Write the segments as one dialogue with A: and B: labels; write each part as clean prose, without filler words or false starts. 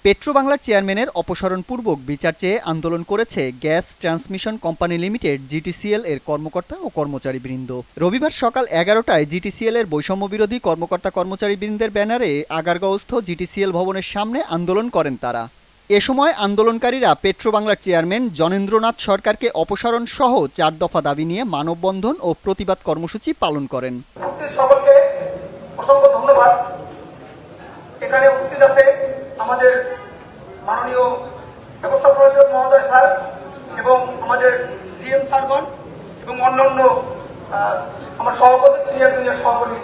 A: পেট্রোবাংলার চেয়ারম্যানের অপসারণপূর্বক বিচার চেয়ে আন্দোলন করেছে গ্যাস ট্রান্সমিশন কোম্পানি লিমিটেড জিটিসিএল এর কর্মকর্তা ও কর্মচারীবৃন্দ। রবিবার সকাল ১১টায় জিটিসিএল এর বৈষম্যবিরোধী কর্মকর্তা কর্মচারীবৃন্দের ব্যানারে আগারগাঁওস্থ জিটিসিএল ভবনের সামনে আন্দোলন করেন তারা। এ সময় আন্দোলনকারীরা পেট্রোবাংলার চেয়ারম্যান জ্ঞনেন্দ্রনাথ সরকারকে অপসারণ সহ ৪ দফা দাবি নিয়ে মানববন্ধন ও প্রতিবাদ কর্মসূচি পালন করেন।
B: সকলকে অসংখ্য ধন্যবাদ। এখানে উপস্থিত আছে আমাদের মাননীয় ব্যবস্থা পরিচালক মহোদয় স্যার এবং আমাদের জিএম স্যারগণ এবং অন্যান্য আমার সহকর্মী সিনিয়র জুনিয়র সহকর্মী।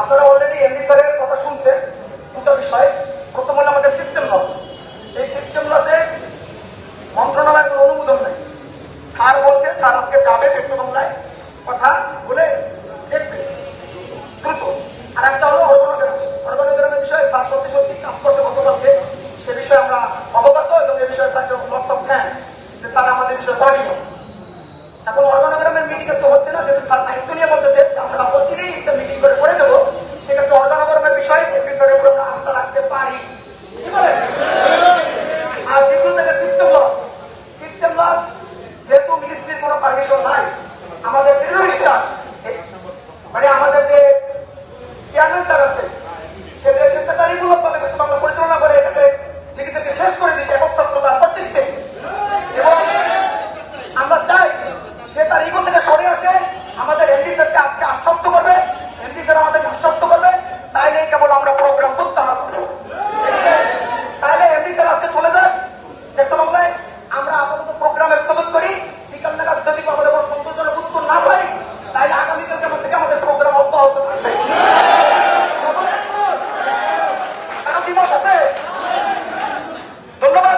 B: আপনারা অলরেডি এমডি স্যারের কথা শুনছেন দুটো বিষয়। প্রথম হলো আমাদের সিস্টেম ল। এই সিস্টেম লতে মন্ত্রণালয়ের কোনো অনুমোদন নেই। স্যার বলছে স্যার আজকে যাবে পেট্রোবাংলায় কথা বলে দেখবে দ্রুত। আর একটা হলো অর্গানোগ্রামের বিষয়ে স্যার সত্যি সত্যি কাজ করতে গতকালকে সে বিষয়ে আমরা অবগত এবং এ বিষয়ে তাকে লটস অফ থ্যাঙ্ক যে স্যার আমাদের বিষয়ে পারিনি। এখন অর্গানোগ্রামের মিটিং তো হচ্ছে না, যেহেতু স্যার দায়িত্ব নিয়ে বলতেছে আমরা অচিরেই একটা মিটিং করে দেবো। সেক্ষেত্রে অর্গানোগ্রামের বিষয়ে বিষয়ের উপর আমরা আস্থা রাখতে পারি। কি বলেন? আর দ্বিতীয় থেকে সিস্টেম লস। সিস্টেম লস যেহেতু মিনিস্ট্রির কোনো পারমিশন নাই, আমাদের দৃঢ় বিশ্বাস মানে আমাদের যে চেয়ারম্যান স্যার আছে সে যে স্বেচ্ছাচারীমূলক ভাবে পেট্রোবাংলা পরিচালনা করে এটাকে চিকিৎসাকে শেষ করে দিচ্ছে একক ছাত্রতার কর্তৃত্বে। এবং আমরা চাই সে তার ইগো থেকে সরে আসে, আমাদের এমডি স্যারকে আজকে আশ্বস্ত করবে, এমডি স্যার আমাদেরকে আশ্বস্ত করবে, তাইলে কেবল আমরা প্রোগ্রাম প্রত্যাহার করবো। তাইলে এমডি স্যার আজকে চলে যায় পেট্রোবাংলায়, আমরা আপাতত প্রোগ্রাম স্থগিত করি। বিকাল নাগাদ যদি আমাদের কোনো সন্তোষজনক উত্তর না পাই তাইলে আগামীকাল কেমন থেকে আমাদের প্রোগ্রাম অব্যাহত থাকবে। ধন্যবাদ।